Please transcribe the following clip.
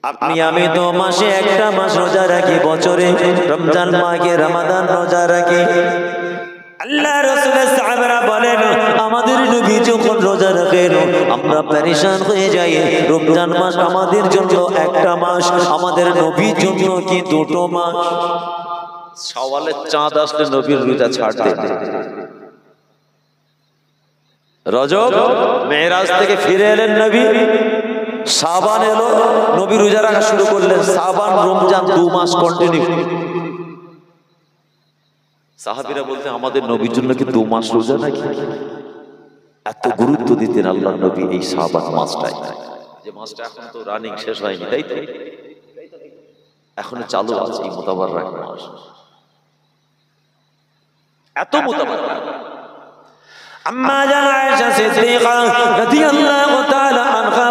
আপনি আমি তো মাসে একটা মাস রোজা রাখি, বছরে রমজান মাহে রমাদান রোজা রাখি। আল্লাহ রাসূলের সাহাবারা বলেন আমাদের নবী যখন রোজা রাখেন আমরা পেরেশান হয়ে যাই। রমজান মাস আমাদের জন্য একটা মাস, আমাদের নবীর জন্য কি দুটো মাস। শাওয়ালের চাঁদ আসলে নবীর রোজা ছাড়তেন। রজব মেরাজ থেকে ফিরে এলেন নবী, শাবান এলো নবী রোজা রাখা শুরু করলেন। শাবান রমজান 2 মাস কন্টিনিউ। সাহাবীরা বলতে আমাদের নবীর জন্য কি 2 মাস রোজা নাকি? এত গুরুত্ব দিতেন আল্লাহর নবী এই শাবান মাসটায়, যে মাসটা এখন তো রানিং শেষ হয়নি, তাই তো এখনো চালু আছে এই মুতাবাররাক মাস। এত মুতাবাররাক। আম্মা জান আয়েশা সিদ্দিকা রাদিয়াল্লাহু তাআলা আনহা